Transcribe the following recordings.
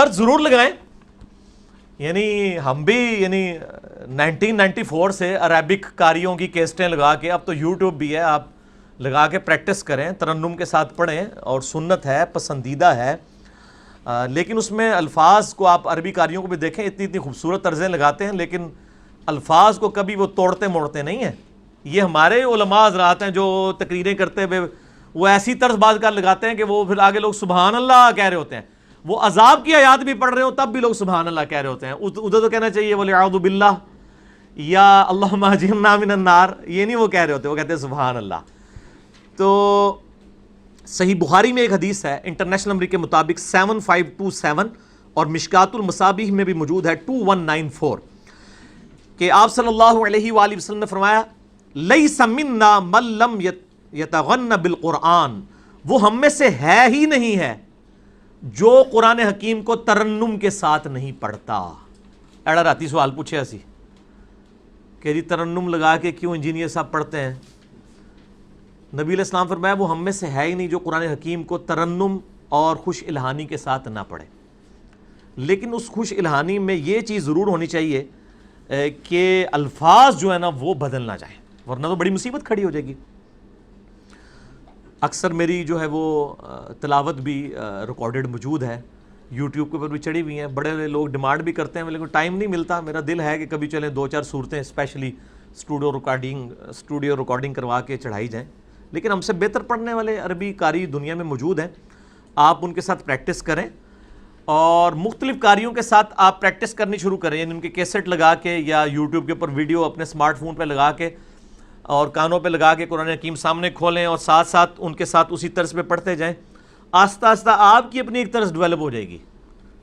طرز ضرور لگائیں. یعنی ہم بھی 1994 سے عربک قاریوں کی کیسٹیں لگا کے, اب تو یوٹیوب بھی ہے, آپ لگا کے پریکٹس کریں, ترنم کے ساتھ پڑھیں, اور سنت ہے, پسندیدہ ہے, لیکن اس میں الفاظ کو آپ عربی قاریوں کو بھی دیکھیں, اتنی خوبصورت طرزیں لگاتے ہیں, لیکن الفاظ کو کبھی وہ توڑتے موڑتے نہیں ہیں. یہ ہمارے علماء حضرات ہیں جو تقریریں کرتے ہوئے وہ ایسی طرز باز کر لگاتے ہیں کہ وہ پھر آگے لوگ سبحان اللہ کہہ رہے ہوتے ہیں. وہ عذاب کی آیات بھی پڑھ رہے ہو تب بھی لوگ سبحان اللہ کہہ رہے ہوتے ہیں. ادھر تو کہنا چاہیے وَلِعَوْذُ بِاللَّہ یا اللہم اجرنا من النار, یہ نہیں وہ کہہ رہے ہوتے, وہ کہتے ہیں سبحان اللہ. تو صحیح بخاری میں ایک حدیث ہے انٹرنیشنل نمبر کے مطابق 7527, اور مشکات المصابیح میں بھی موجود ہے 2194, کہ آپ صلی اللہ علیہ وآلہ وسلم نے فرمایا لیس منا من لم یتغن بالقرآن, وہ ہم میں سے ہے ہی نہیں ہے جو قرآن حکیم کو ترنم کے ساتھ نہیں پڑھتا. ایڑا راتی سوال پوچھے اسی کہ جی ترنم لگا کے کیوں انجینئر صاحب پڑھتے ہیں. نبی علیہ السلام فرمایا وہ ہم میں سے ہے ہی نہیں جو قرآن حکیم کو ترنم اور خوش الہانی کے ساتھ نہ پڑھے. لیکن اس خوش الہانی میں یہ چیز ضرور ہونی چاہیے کہ الفاظ جو ہے نا وہ بدل نہ جائیں, ورنہ تو بڑی مصیبت کھڑی ہو جائے گی. اکثر میری جو ہے وہ تلاوت بھی ریکارڈڈ موجود ہے, یوٹیوب کے اوپر بھی چڑھی ہوئی ہیں. بڑے لوگ ڈیمانڈ بھی کرتے ہیں, لیکن ٹائم نہیں ملتا. میرا دل ہے کہ کبھی چلیں 2-4 صورتیں اسپیشلی اسٹوڈیو ریکارڈنگ کروا کے چڑھائی جائیں. لیکن ہم سے بہتر پڑھنے والے عربی قاری دنیا میں موجود ہیں, آپ ان کے ساتھ پریکٹس کریں, اور مختلف قاریوں کے ساتھ آپ پریکٹس کرنی شروع کریں. یعنی ان کے کیسٹ لگا کے یا یوٹیوب کے اوپر ویڈیو اپنے اسمارٹ فون پہ لگا کے اور کانوں پہ لگا کے قرآن حکیم سامنے کھولیں, اور ساتھ ساتھ ان کے ساتھ اسی طرز پہ پڑھتے جائیں. آہستہ آہستہ آپ کی اپنی ایک طرز ڈیولپ ہو جائے گی.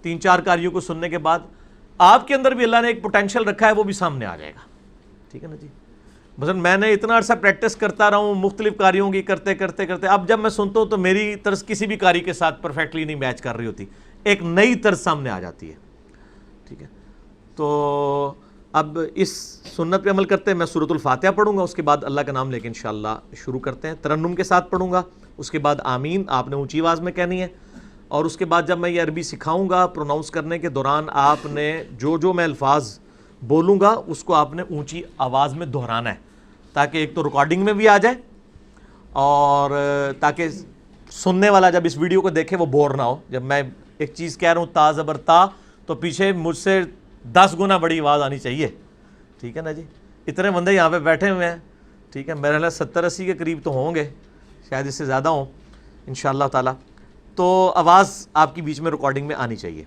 3-4 قاریوں کو سننے کے بعد آپ کے اندر بھی اللہ نے ایک پوٹینشیل رکھا ہے, وہ بھی سامنے آ جائے گا. ٹھیک ہے نا جی. مثلا میں نے اتنا عرصہ پریکٹس کرتا رہا ہوں مختلف قاریوں کی, کرتے کرتے کرتے اب جب میں سنتا ہوں تو میری طرز کسی بھی قاری کے ساتھ پرفیکٹلی نہیں میچ کر رہی ہوتی, ایک نئی طرز سامنے آ جاتی ہے. ٹھیک ہے, تو اب اس سنت پہ عمل کرتے ہیں. میں سورۃ الفاتحہ پڑھوں گا, اس کے بعد اللہ کا نام لے کے انشاءاللہ شروع کرتے ہیں. ترنم کے ساتھ پڑھوں گا, اس کے بعد آمین آپ نے اونچی آواز میں کہنی ہے, اور اس کے بعد جب میں یہ عربی سکھاؤں گا پروناؤنس کرنے کے دوران آپ نے جو میں الفاظ بولوں گا اس کو آپ نے اونچی آواز میں دہرانا ہے, تاکہ ایک تو ریکارڈنگ میں بھی آ جائے, اور تاکہ سننے والا جب اس ویڈیو کو دیکھے وہ بور نہ ہو. جب میں ایک چیز کہہ رہا ہوں تا زبر تا, تو پیچھے مجھ سے 10 گنا بڑی آواز آنی چاہیے. ٹھیک ہے نا جی. اتنے بندے یہاں پہ بیٹھے ہوئے ہیں, ٹھیک ہے, میرے خیال 70-80 کے قریب تو ہوں گے, شاید اس سے زیادہ ہوں انشاءاللہ تعالی. تو آواز آپ کی بیچ میں ریکارڈنگ میں آنی چاہیے.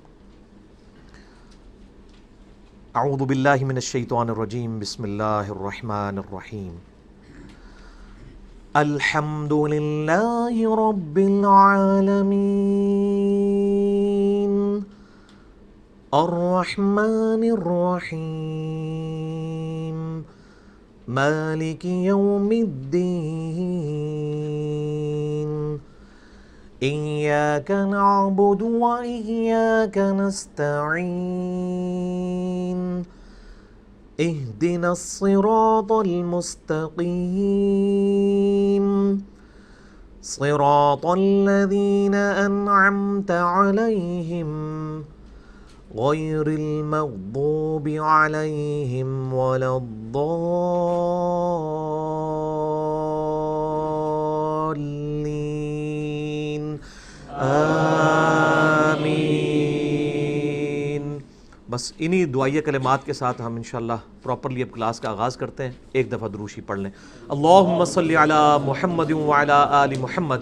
اعوذ باللہ من الشیطان الرجیم, بسم اللہ الرحمن الرحیم. الحمد للہ رب العالمین الرحمن الرحیم مالک یوم الدین ایاک نعبد و ایاک نستعین اهدنا الصراط المستقیم صراط الذین انعمت علیہم غیر المغضوب علیہم ولا الضالین آمین. بس انہی دعائیہ کلمات کے ساتھ ہم انشاءاللہ پراپرلی اب کلاس کا آغاز کرتے ہیں. ایک دفعہ دروشی پڑھ لیں. اللہم صلی علی محمد وعلی آل محمد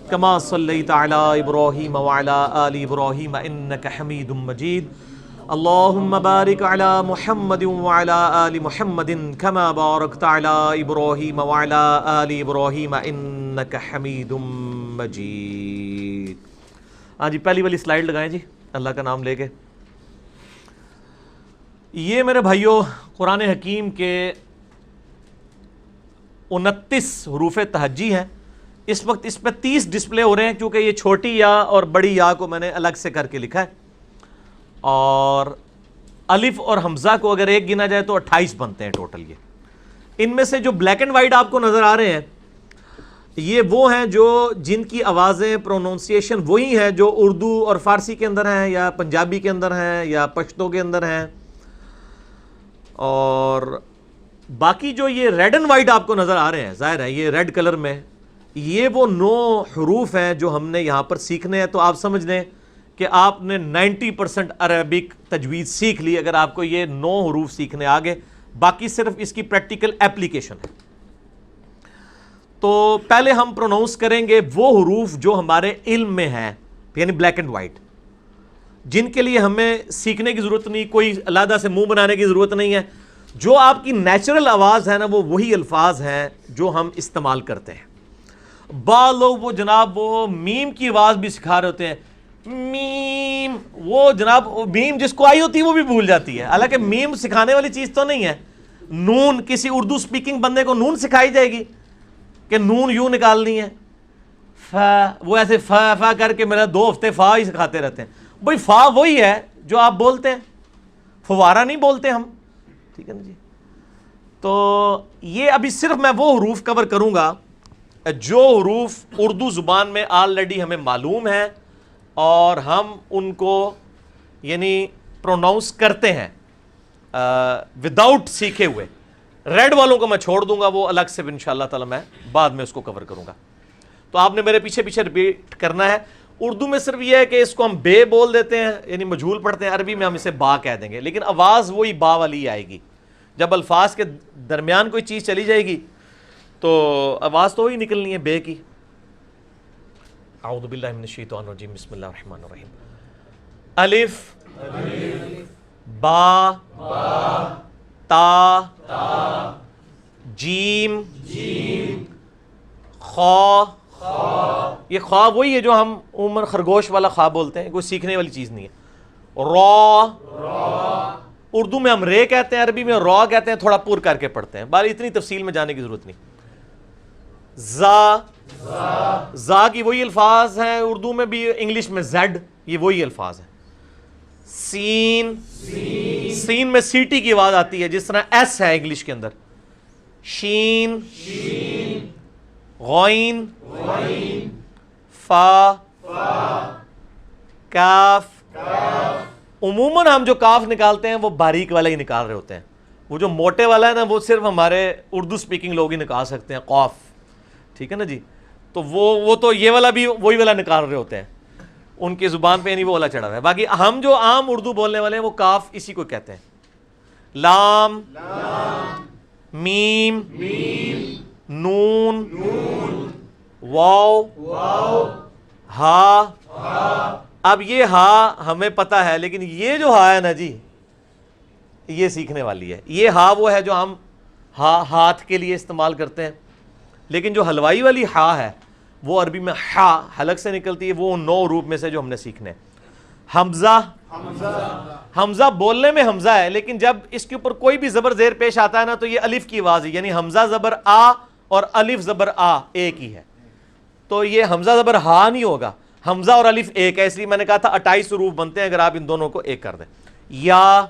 کما صلیت علی ابراہیم وعلی آل ابراہیم انک حمید مجید. اللہم بارک علی محمد وعلی آل محمد کما بارکت علی ابراہیم وعلی آل ابراہیم انک حمید مجید. ہاں جی, پہلی والی سلائیڈ لگائیں جی, اللہ کا نام لے کے. یہ میرے بھائیوں قرآن حکیم کے 29 حروف تہجی ہیں. اس وقت اس پہ 30 ڈسپلے ہو رہے ہیں, کیونکہ یہ چھوٹی یا اور بڑی یا کو میں نے الگ سے کر کے لکھا ہے, اور الف اور حمزہ کو اگر ایک گنا جائے تو 28 بنتے ہیں ٹوٹل. یہ ان میں سے جو بلیک اینڈ وائٹ آپ کو نظر آ رہے ہیں یہ وہ ہیں جو جن کی آوازیں پروننسیشن وہی ہیں جو اردو اور فارسی کے اندر ہیں یا پنجابی کے اندر ہیں یا پشتو کے اندر ہیں. اور باقی جو یہ ریڈ اینڈ وائٹ آپ کو نظر آ رہے ہیں، ظاہر ہے یہ ریڈ کلر میں، یہ وہ 9 حروف ہیں جو ہم نے یہاں پر سیکھنے ہیں. تو آپ سمجھ لیں کہ آپ نے 90% عربک تجوید سیکھ لی اگر آپ کو یہ 9 حروف سیکھنے آگے. باقی صرف اس کی پریکٹیکل ایپلیکیشن ہے. تو پہلے ہم پروناؤنس کریں گے وہ حروف جو ہمارے علم میں ہیں، یعنی بلیک اینڈ وائٹ، جن کے لیے ہمیں سیکھنے کی ضرورت نہیں، کوئی علیحدہ سے منہ بنانے کی ضرورت نہیں ہے. جو آپ کی نیچرل آواز ہے نا وہ وہی الفاظ ہیں جو ہم استعمال کرتے ہیں. بعض لوگ وہ جناب وہ میم کی آواز بھی سکھا رہے ہوتے ہیں، میم، وہ جناب میم جس کو آئی ہوتی ہے وہ بھی بھول جاتی ہے. حالانکہ میم سکھانے والی چیز تو نہیں ہے. نون، کسی اردو سپیکنگ بندے کو نون سکھائی جائے گی کہ نون یوں نکالنی ہے، فا، وہ ایسے فا فا کر کے میرا 2 ہفتے فا ہی سکھاتے رہتے ہیں. بھائی فا وہی ہے جو آپ بولتے ہیں، فوارہ نہیں بولتے ہم، ٹھیک ہے نا جی. تو یہ ابھی صرف میں وہ حروف کور کروں گا جو حروف اردو زبان میں آلریڈی ہمیں معلوم ہیں اور ہم ان کو یعنی پروناؤنس کرتے ہیں وداؤٹ سیکھے ہوئے. ریڈ والوں کو میں چھوڑ دوں گا، وہ الگ سے انشاءاللہ تعالی میں بعد میں اس کو کور کروں گا. تو آپ نے میرے پیچھے پیچھے ریپیٹ کرنا ہے. اردو میں صرف یہ ہے کہ اس کو ہم بے بول دیتے ہیں، یعنی مجھول پڑھتے ہیں. عربی میں ہم اسے با کہہ دیں گے، لیکن آواز وہی با والی آئے گی. جب الفاظ کے درمیان کوئی چیز چلی جائے گی تو آواز تو وہی نکلنی ہے بے کی. اعوذ باللہ من الشیطان الرجیم، بسم اللہ الرحمن الرحیم. الف با تا جیم خا. یہ خواہ وہی ہے جو ہم عموماً خرگوش والا خواہ بولتے ہیں، کوئی سیکھنے والی چیز نہیں ہے. را، اردو میں ہم رے کہتے ہیں، عربی میں را کہتے ہیں، تھوڑا پور کر کے پڑھتے ہیں. بال اتنی تفصیل میں جانے کی ضرورت نہیں. زا، زا کی وہی الفاظ ہیں اردو میں بھی، انگلش میں زیڈ، یہ وہی الفاظ ہیں. سین، سین میں سیٹی کی آواز آتی ہے جس طرح ایس ہے انگلش کے اندر. شین، غین، فا، کاف. عموماً ہم جو کاف نکالتے ہیں وہ باریک والا ہی نکال رہے ہوتے ہیں. وہ جو موٹے والا ہے نا وہ صرف ہمارے اردو سپیکنگ لوگ ہی نکال سکتے ہیں، قاف، ٹھیک ہے نا جی. تو وہ تو یہ والا بھی وہی والا نکال رہے ہوتے ہیں، ان کی زبان پہ نہیں وہ والا چڑھا ہوا ہے. باقی ہم جو عام اردو بولنے والے ہیں وہ کاف اسی کو کہتے ہیں. لام، میم، نون، واو، ہا. اب یہ ہا ہمیں پتہ ہے، لیکن یہ جو ہا ہے نا جی یہ سیکھنے والی ہے. یہ ہا وہ ہے جو ہم ہاتھ کے لیے استعمال کرتے ہیں، لیکن جو حلوائی والی ہا ہے وہ عربی میں ہا حلق سے نکلتی ہے. وہ 9 حروف میں سے جو ہم نے سیکھنے. حمزہ، حمزہ بولنے میں حمزہ ہے، لیکن جب اس کے اوپر کوئی بھی زبر زیر پیش آتا ہے نا تو یہ الف کی آواز ہے، یعنی حمزہ زبر آ اور الف زبر آ ایک ہی ہے. تو یہ حمزہ زبر ہا نہیں ہوگا، حمزہ اور الف ایک ہے. اس لیے میں نے کہا تھا 28 حروف بنتے ہیں اگر آپ ان دونوں کو ایک کر دیں. یا،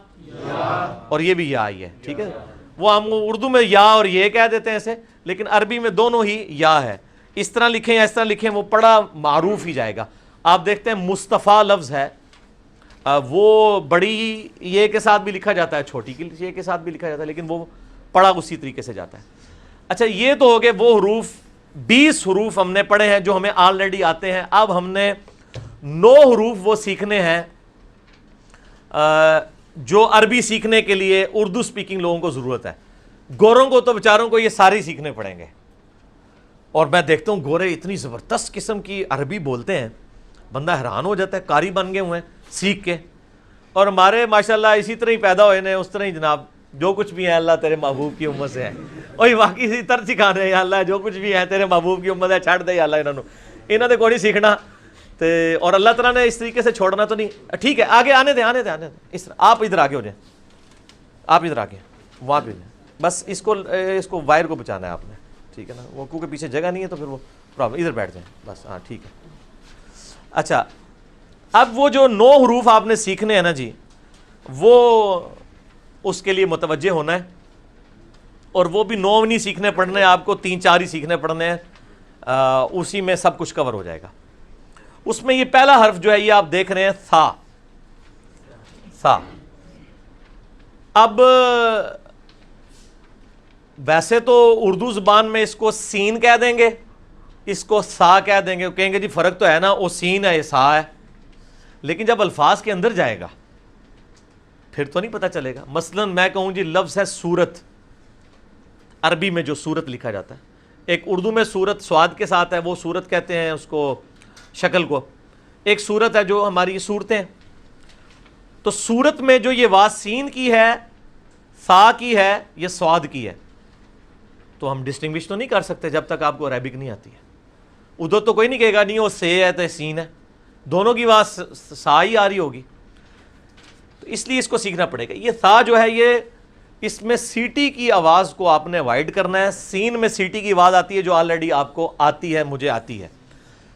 اور یہ بھی یا ہی ہے، ٹھیک ہے. وہ ہم اردو میں یا اور یہ کہہ دیتے ہیں اسے، لیکن عربی میں دونوں ہی یا ہے. اس طرح لکھیں یا اس طرح لکھیں وہ بڑا معروف ہی جائے گا. آپ دیکھتے ہیں مصطفیٰ لفظ ہے، وہ بڑی یہ کے ساتھ بھی لکھا جاتا ہے، چھوٹی کی یہ کے ساتھ بھی لکھا جاتا ہے، لیکن وہ پڑھا اسی طریقے سے جاتا ہے. اچھا، یہ تو ہو گئے وہ حروف. 20 حروف ہم نے پڑھے ہیں جو ہمیں آلریڈی آتے ہیں. اب ہم نے 9 حروف وہ سیکھنے ہیں جو عربی سیکھنے کے لیے اردو سپیکنگ لوگوں کو ضرورت ہے. گوروں کو تو بیچاروں کو یہ سارے سیکھنے پڑیں گے. اور میں دیکھتا ہوں گورے اتنی زبردست قسم کی عربی بولتے ہیں، بندہ حیران ہو جاتا ہے، قاری بن گئے ہوئے ہیں سیکھ کے. اور ہمارے ماشاءاللہ اسی طرح ہی پیدا ہوئے ہیں، اس طرح ہی جناب جو کچھ بھی ہے اللہ تیرے محبوب کی امت سے ہے. اور واقعی اسی طرح سکھا رہے ہیں، یا اللہ جو کچھ بھی ہے تیرے محبوب کی امت ہے، چھڑ دے یا اللہ انہوں نے کوئی نہیں سیکھنا. اور اللہ تعالیٰ نے اس طریقے سے چھوڑنا تو نہیں. ٹھیک ہے، آگے آنے دیں اس طرح. آپ ادھر آگے ہو جائیں، آپ ادھر آگے وہاں پہ جائیں. بس اس کو وائر کو بچانا ہے آپ نے، ٹھیک ہے نا. وہ کیونکہ پیچھے جگہ نہیں ہے تو پھر وہ پرابلم. ادھر بیٹھ جائیں بس، ہاں ٹھیک ہے. اچھا، اب وہ جو 9 حروف آپ نے سیکھنے ہیں نا جی، وہ اس کے لیے متوجہ ہونا ہے. اور وہ بھی 9 نہیں سیکھنے پڑھنے، آپ کو 3-4 ہی سیکھنے پڑھنے ہیں. اسی میں سب کچھ کور ہو جائے گا. اس میں یہ پہلا حرف جو ہے یہ آپ دیکھ رہے ہیں ثا. ثا اب ویسے تو اردو زبان میں اس کو سین کہہ دیں گے, اس کو سا کہہ دیں گے, کہیں گے جی فرق تو ہے نا, وہ سین ہے یہ سا ہے. لیکن جب الفاظ کے اندر جائے گا پھر تو نہیں پتہ چلے گا. مثلا میں کہوں جی لفظ ہے سورت, عربی میں جو سورت لکھا جاتا ہے, ایک اردو میں سورت سواد کے ساتھ ہے, وہ سورت کہتے ہیں اس کو شکل کو. ایک سورت ہے جو ہماری صورتیں ہیں. تو سورت میں جو یہ واو سین کی ہے, سا کی ہے, یہ سواد کی ہے, تو ہم ڈسٹنگوش تو نہیں کر سکتے جب تک آپ کو عربک نہیں آتی ہے. ادھر تو کوئی نہیں کہے گا نہیں وہ سے ہے تو سین ہے, دونوں کی واو سا ہی آ رہی ہوگی. تو اس لیے اس کو سیکھنا پڑے گا. یہ سا جو ہے یہ اس میں سیٹی کی آواز کو آپ نے اوائڈ کرنا ہے. سین میں سیٹی کی آواز آتی ہے جو آلریڈی آپ کو آتی ہے, مجھے آتی ہے.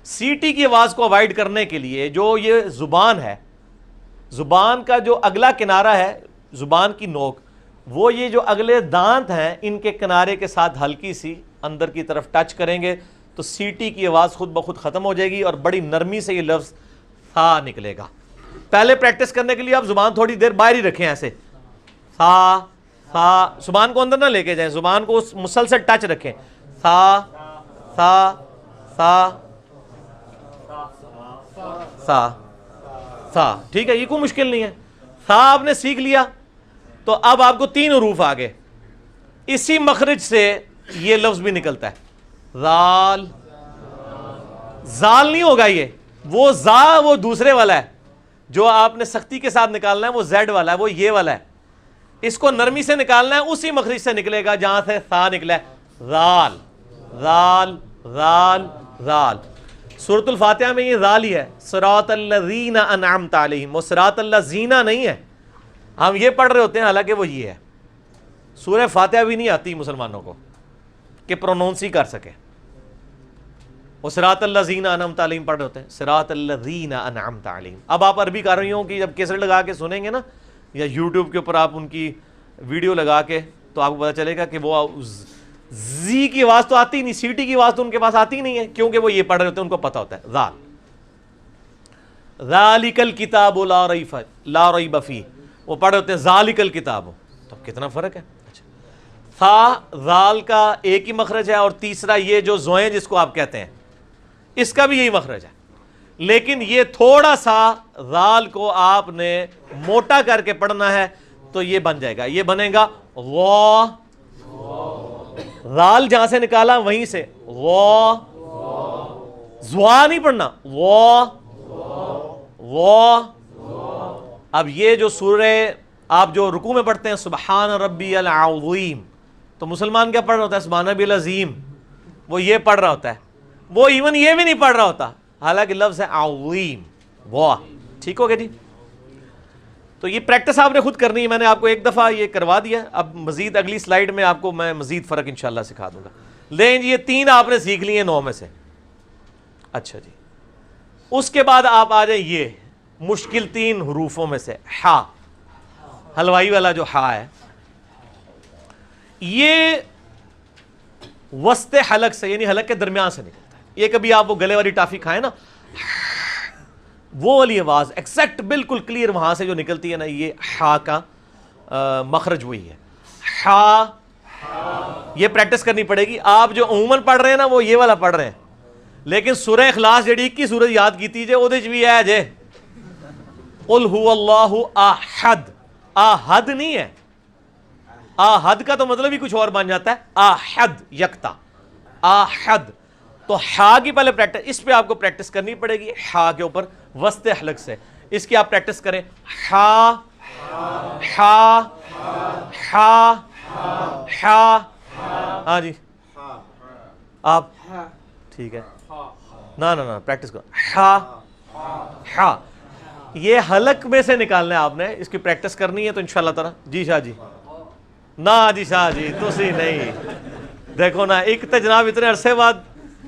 سیٹی کی آواز کو اوائڈ کرنے کے لیے جو یہ زبان ہے, زبان کا جو اگلا کنارہ ہے, زبان کی نوک, وہ یہ جو اگلے دانت ہیں ان کے کنارے کے ساتھ ہلکی سی اندر کی طرف ٹچ کریں گے تو سیٹی کی آواز خود بخود ختم ہو جائے گی اور بڑی نرمی سے یہ لفظ سا نکلے گا. پہلے پریکٹس کرنے کے لیے آپ زبان تھوڑی دیر باہر ہی رکھیں ایسے, سا سا, زبان کو اندر نہ لے کے جائیں, زبان کو اس مسلسل ٹچ رکھیں. سا سا سا سا سا, ٹھیک ہے, یہ کوئی مشکل نہیں ہے. سا آپ نے سیکھ لیا تو اب آپ کو 3 حروف آگے اسی مخرج سے یہ لفظ بھی نکلتا ہے. زال, زال نہیں ہوگا یہ, وہ زا وہ دوسرے والا ہے جو آپ نے سختی کے ساتھ نکالنا ہے, وہ زیڈ والا ہے, وہ یہ والا ہے. اس کو نرمی سے نکالنا ہے, اسی مخرج سے نکلے گا جہاں سے سا نکلا ہے. زال زال زال زال. سورۃ الفاتحہ میں یہ زال ہی ہے, صراط الذین انعمت علیہم, وہ صراط الذین نہیں ہے. ہم یہ پڑھ رہے ہوتے ہیں حالانکہ وہ یہ ہے. سورہ فاتحہ بھی نہیں آتی مسلمانوں کو کہ پرونونس ہی کر سکے. وہ صراط الذین انعمت علیہم پڑھ رہے ہوتے ہیں, صراط الذین انعمت علیہم. اب آپ عربی کاریوں کی جب کیسٹ لگا کے سنیں گے نا, یا یوٹیوب کے اوپر آپ ان کی ویڈیو لگا کے, تو آپ کو پتہ چلے گا کہ وہ زی کی آواز تو آتی نہیں, سیٹی کی آواز تو ان کے پاس آتی نہیں ہے, کیونکہ وہ یہ پڑھ رہے ہوتے ہیں, ان کو پتہ ہوتا ہے. زال, ذالک الکتاب لا ریب فیہ, وہ پڑھ رہے ہوتے ہیں ذالک الکتاب. تو کتنا فرق ہے. اچھا, ثا زال کا ایک ہی مخرج ہے, اور تیسرا یہ جو زوئیں جس کو آپ کہتے ہیں اس کا بھی یہی مخرج ہے, لیکن یہ تھوڑا سا زال کو آپ نے موٹا کر کے پڑھنا ہے تو یہ بن جائے گا, یہ بنے گا وا. زال جہاں سے نکالا وہیں سے وا, زوا نہیں پڑھنا, وا وا. اب یہ جو سورہ آپ جو رکوع میں پڑھتے ہیں سبحان ربی العظیم, تو مسلمان کیا پڑھ رہا ہوتا ہے, سبحان ربی العظیم, وہ یہ پڑھ رہا ہوتا ہے, وہ ایون یہ بھی نہیں پڑھ رہا ہوتا, حالانکہ لفظ ہے عظیم. واہ, ٹھیک ہو گیا جی. تو یہ پریکٹس آپ نے خود کرنی ہے, میں نے آپ کو ایک دفعہ یہ کروا دیا, اب مزید اگلی سلائیڈ میں آپ کو میں مزید فرق انشاءاللہ سکھا دوں گا. لیں جی, یہ 3 آپ نے سیکھ لی ہیں 9 میں سے. اچھا جی, اس کے بعد آپ آ جائیں یہ مشکل 3 حروفوں میں سے ہا, حلوائی والا جو ہا ہے, یہ وسط حلق سے یعنی حلق کے درمیان سے نکلتا ہے. یہ کبھی آپ وہ گلے والی ٹافی کھائیں نا, وہ والی آواز ایکزیکٹ بالکل کلیئر وہاں سے جو نکلتی ہے نا, یہ ہا کا مخرج وہی ہے. ہا, یہ پریکٹس کرنی پڑے گی. آپ جو عموماً پڑھ رہے ہیں نا وہ یہ والا پڑھ رہے ہیں, لیکن سورہ اخلاص جڑی 21 سورج یاد کیتی جے اودے وچ بھی ہے جے قل هو اللہ احد. احد نہیں ہے, احد کا تو مطلب ہی کچھ اور بن جاتا ہے, احد یکتا, احد. تو ہا کی پہلے پریکٹس, اس پہ آپ کو پریکٹس کرنی پڑے گی ہا کے اوپر وسط حلق سے. اس کی آپ پریکٹس کریں, ہا ہا ہا ہا. ہاں جی آپ ٹھیک ہے, نہ پریکٹس کرو. ہا ہا, یہ حلق میں سے نکالنا ہے آپ نے, اس کی پریکٹس کرنی ہے تو انشاءاللہ تعالی. جی شاہ جی, نہ جی شاہ جی تسی نہیں, دیکھو نا ایک تو جناب اتنے عرصے بعد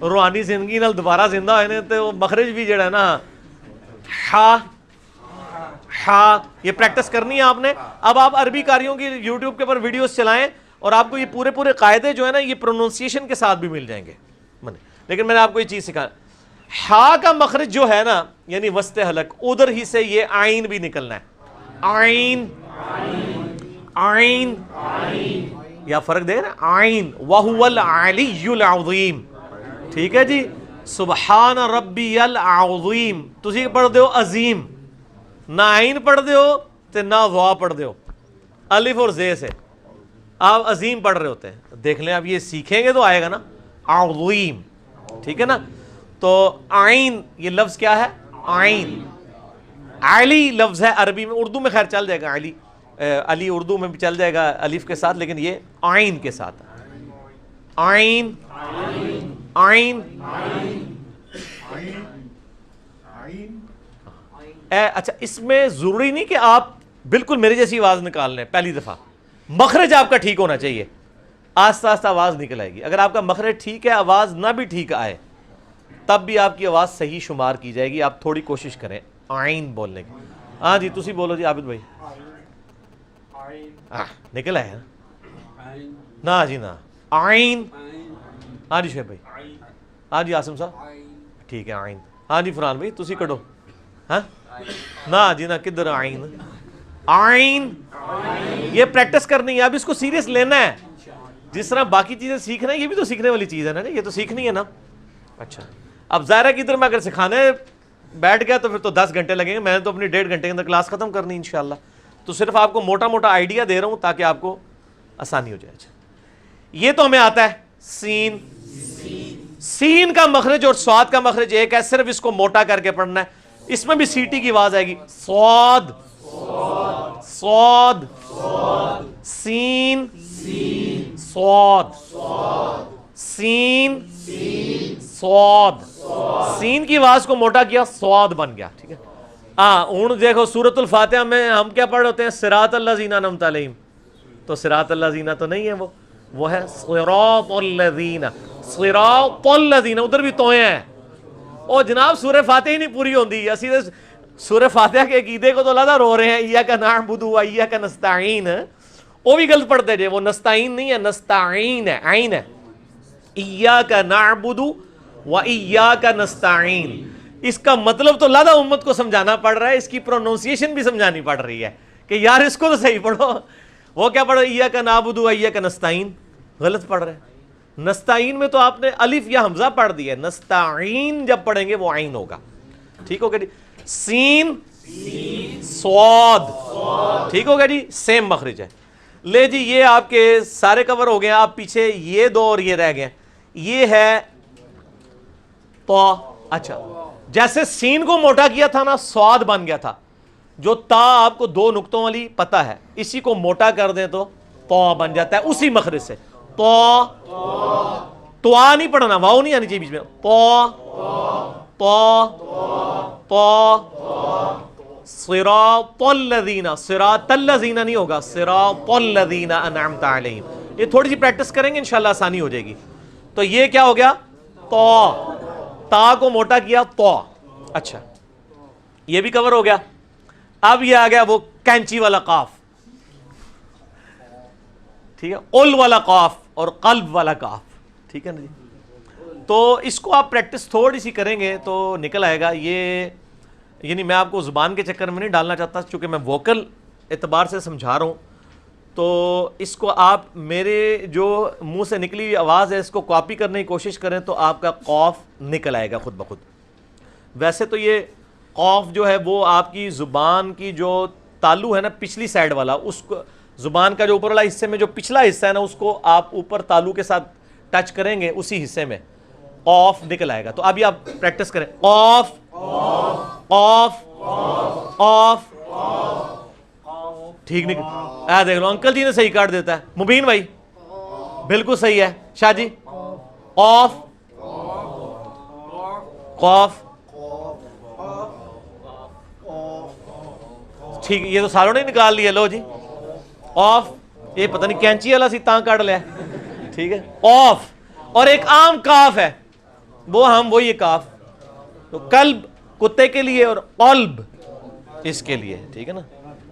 روحانی زندگی نال دوبارہ زندہ ہوئے نے, تو مخرج بھی جڑا ہے نا ہا ہا, یہ پریکٹس کرنی ہے آپ نے. اب آپ عربی کاریوں کی یوٹیوب کے اوپر ویڈیوز چلائیں اور آپ کو یہ پورے قاعدے جو ہے نا یہ پروننسیشن کے ساتھ بھی مل جائیں گے. لیکن میں نے آپ کو یہ چیز سکھا, ہا کا مخرج جو ہے نا یعنی وسط حلق, ادھر ہی سے یہ آئین بھی نکلنا ہے. آئین آئین یا فرق دے نا, آئین وَهُوَ الْعَلِيُّ الْعَظِيمُ. ٹھیک ہے جی, سبحان ربی العظیم تسی پڑھ دیو عظیم, نہ آئین پڑھ دیو تے نہ وا پڑھ دیو, الف اور زے سے آپ عظیم پڑھ رہے ہوتے ہیں. دیکھ لیں آپ یہ سیکھیں گے تو آئے گا نا عظیم. ٹھیک ہے نا, تو آئین یہ لفظ کیا ہے, آئین. علی لفظ ہے عربی میں, اردو میں خیر چل جائے گا علی, علی اردو میں بھی چل جائے گا الف کے ساتھ, لیکن یہ آئین کے ساتھ. آئین آئین اچھا, اس میں ضروری نہیں کہ آپ بالکل میری جیسی آواز نکال لیں پہلی دفعہ, مخرج آپ کا ٹھیک ہونا چاہیے, آہستہ آہستہ آواز نکل آئے گی. اگر آپ کا مخرج ٹھیک ہے, آواز نہ بھی ٹھیک آئے, تب بھی آپ کی آواز صحیح شمار کی جائے گی. آپ تھوڑی کوشش کریں آئین بولنے کی. ہاں جی تسی بولو جی عابد بھائی. نکل آئے نا جی نا, آئین. ہاں جی شعیب بھائی. ہاں جی عاصم صاحب ٹھیک ہے آئین. ہاں جی فرحان بھائی تسی کڈو. ہاں نا جی نا, کدھر آئین. آئین یہ پریکٹس کرنی ہے, اب اس کو سیریس لینا ہے. جس طرح باقی چیزیں سیکھنا ہے, یہ بھی تو سیکھنے والی چیز ہے نا, یہ تو سیکھنی ہے نا. اچھا اب ظاہر ہے کہ ادھر میں اگر سکھانے بیٹھ گیا تو پھر تو 10 گھنٹے لگیں گے. میں نے تو اپنی 1.5 گھنٹے کے اندر کلاس ختم کرنی انشاءاللہ. تو صرف آپ کو موٹا موٹا آئیڈیا دے رہا ہوں تاکہ آپ کو آسانی ہو جائے. اچھا یہ تو ہمیں آتا ہے سین. سین کا مخرج اور سواد کا مخرج ایک ہے, صرف اس کو موٹا کر کے پڑھنا ہے. اس میں بھی سیٹی کی آواز آئے گی, سواد سواد, سین سواد, سین سواد. سین کی آواز کو موٹا کیا, سواد بن گیا. ٹھیک ہے. ہاں ہوں دیکھو سورۃ الفاتحہ میں ہم کیا پڑھ رہے ہوتے ہیں, صراط الذین انعمت علیہم. تو صراط الذین تو نہیں ہے, وہ ہے صراط الذین. صراط الذین ادھر بھی توئیں ہیں. او جناب سورہ فاتحہ ہی نہیں پوری ہوندی. اسی سورہ فاتحہ کے عقیدے کو تو لادہ رو رہے ہیں, ایاک نعبد و ایاک نستعین, وہ بھی غلط پڑھتے جے. وہ نستعین نہیں ہے, نستعین ہے, عین ہے. ایاک نعبد و ایاک نستعین. اس کا مطلب تو لادہ امت کو سمجھانا پڑ رہا ہے, اس کی پروننسیشن بھی سمجھانی پڑ رہی ہے کہ یار اس کو تو صحیح پڑھو. وہ کیا پڑھ رہے, ایاک نعبد و ایاک نستعین, غلط پڑھ رہے ہیں. نستعین میں تو آپ نے الف یا حمزہ پڑھ دیا, نستعین جب پڑھیں گے وہ عین ہوگا. ٹھیک ہو گیا جی. سین سواد, ٹھیک ہو گیا جی, سیم مخرج ہے. لے جی یہ آپ کے سارے کور ہو گئے. آپ پیچھے یہ دو اور یہ رہ گئے. یہ ہے تو. اچھا جیسے سین کو موٹا کیا تھا نا, سواد بن گیا تھا. جو تا آپ کو 2 نقطوں والی پتہ ہے, اسی کو موٹا کر دیں تو تو بن جاتا ہے اسی مخرج سے. تو نہیں پڑھنا, واؤ نہیں آنی چاہیے بیچ میں. صراط الذین, صراط الذین نہیں ہوگا, صراط الذین انعمت علیہم. یہ تھوڑی سی پریکٹس کریں گے انشاءاللہ آسانی ہو جائے گی. تو یہ کیا ہو گیا, تو تا کو موٹا کیا تو. اچھا یہ بھی کور ہو گیا. اب یہ آ گیا وہ کینچی والا قاف. ٹھیک ہے, اول والا قاف اور قلب والا قاف. ٹھیک ہے نا جی. تو اس کو آپ پریکٹس تھوڑی سی کریں گے تو نکل آئے گا. یہ یعنی میں آپ کو زبان کے چکر میں نہیں ڈالنا چاہتا, چونکہ میں ووکل اعتبار سے سمجھا رہا ہوں. تو اس کو آپ میرے جو منہ سے نکلی ہوئی آواز ہے اس کو کاپی کرنے کی کوشش کریں تو آپ کا قاف نکل آئے گا خود بخود. ویسے تو یہ قاف جو ہے وہ آپ کی زبان کی جو تالو ہے نا پچھلی سائڈ والا, اس کو زبان کا جو اوپر والا حصے میں جو پچھلا حصہ ہے نا اس کو آپ اوپر تالو کے ساتھ ٹچ کریں گے, اسی حصے میں قاف نکل آئے گا. تو ابھی آپ پریکٹس کریں. قاف قاف قاف, ٹھیک نکل. دیکھ لو انکل جی نے صحیح کاٹ دیتا ہے. مبین بھائی بالکل صحیح ہے. شاہ جی قاف قاف, ٹھیک. یہ تو ساروں نے نکال لیا. لو جی قاف, یہ پتہ نہیں کینچی والا سی تاں کاٹ لیا. ٹھیک ہے قاف. اور ایک عام کاف ہے, وہ ہم وہی کاف. تو قلب کتے کے لیے اور قلب اس کے لیے. ٹھیک ہے نا,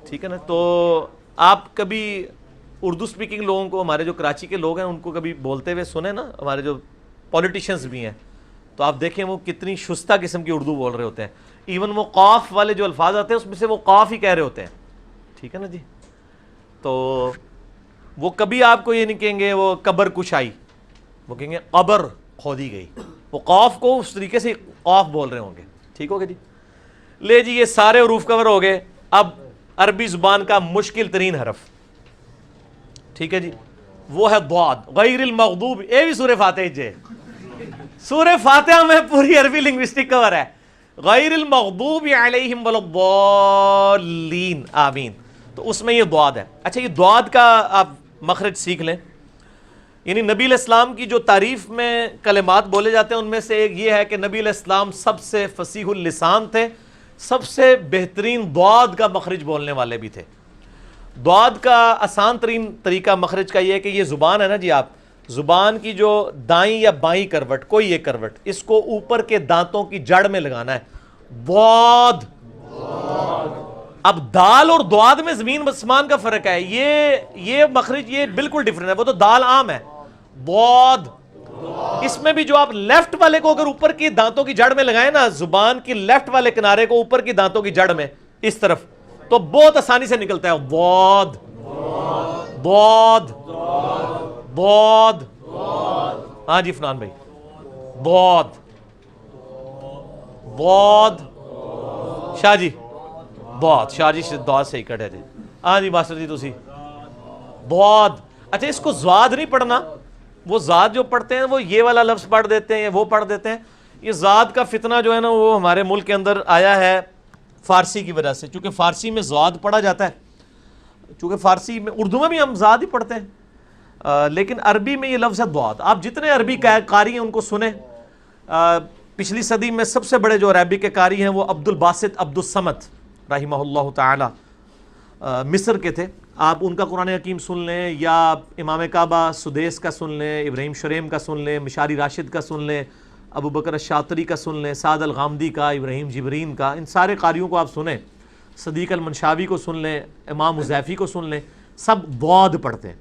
ٹھیک ہے نا. تو آپ کبھی اردو سپیکنگ لوگوں کو, ہمارے جو کراچی کے لوگ ہیں ان کو کبھی بولتے ہوئے سنیں نا, ہمارے جو پولیٹیشنز بھی ہیں تو آپ دیکھیں وہ کتنی شستہ قسم کی اردو بول رہے ہوتے ہیں. ایون وہ قاف والے جو الفاظ آتے ہیں اس میں سے وہ قاف ہی کہہ رہے ہوتے ہیں. ٹھیک ہے نا جی. تو وہ کبھی آپ کو یہ نہیں کہیں گے وہ قبر کشائی, وہ کہیں گے قبر کھودی گئی. وہ قاف کو اس طریقے سے قاف بول رہے ہوں گے. ٹھیک ہوگا جی. لے جی یہ سارے حروف کور ہو گئے. اب عربی زبان کا مشکل ترین حرف, ٹھیک ہے جی, وہ ہے ضاد. غیر المغضوب, یہ بھی سورہ فاتحہ جے, سورہ فاتحہ میں پوری عربی لنگوسٹک کور ہے. غیر المغضوب علیہم ولا الضالین آمین, تو اس میں یہ ضاد ہے. اچھا یہ ضاد کا آپ مخرج سیکھ لیں. یعنی نبی علیہ السلام کی جو تعریف میں کلمات بولے جاتے ہیں ان میں سے ایک یہ ہے کہ نبی علیہ السلام سب سے فصیح اللسان تھے, سب سے بہترین ضاد کا مخرج بولنے والے بھی تھے. ضاد کا آسان ترین طریقہ مخرج کا یہ ہے کہ یہ زبان ہے نا جی, آپ زبان کی جو دائیں یا بائیں کروٹ, کوئی ایک کروٹ, اس کو اوپر کے دانتوں کی جڑ میں لگانا ہے. ضاد. اب دال اور ضاد میں زمین آسمان کا فرق ہے. یہ مخرج یہ بالکل ڈیفرنٹ ہے. وہ تو دال عام ہے, ضاد. اس میں بھی جو آپ لیفٹ والے کو اگر اوپر کی دانتوں کی جڑ میں لگائیں نا, زبان کی لیفٹ والے کنارے کو اوپر کی دانتوں کی جڑ میں اس طرف, تو بہت آسانی سے نکلتا ہے ضاد ضاد ضاد. ہاں جی فنان بھائی, ضاد ضاد. شاہ جی ضاد, شاہ جی ضاد صحیح کٹ ہے جی. ہاں جی ماسٹر جی تسی ضاد. اچھا اس کو زاد نہیں پڑھنا, وہ زاد جو پڑھتے ہیں وہ یہ والا لفظ پڑھ دیتے ہیں, وہ پڑھ دیتے ہیں. یہ زاد کا فتنہ جو ہے نا وہ ہمارے ملک کے اندر آیا ہے فارسی کی وجہ سے, چونکہ فارسی میں زاد پڑھا جاتا ہے. چونکہ فارسی میں, اردو میں بھی ہم زاد ہی پڑھتے ہیں, لیکن عربی میں یہ لفظ ہے ضاد. آپ جتنے عربی قاری ہیں ان کو سنیں. پچھلی صدی میں سب سے بڑے جو عربی کے قاری ہیں وہ عبد الباسط عبد الصمد رحمہ اللہ تعالی مصر کے تھے. آپ ان کا قرآن حکیم سن لیں, یا امام کعبہ سدیس کا سن لیں, ابراہیم شریم کا سن لیں, مشاری راشد کا سن لیں, ابو بکر الشاطری کا سن لیں, سعد الغامدی کا, ابراہیم جبرین کا, ان سارے قاریوں کو آپ سنیں. صدیق المنشاوی کو سن لیں, امام مزیفی کو سن لیں, سب ضاد پڑھتے ہیں.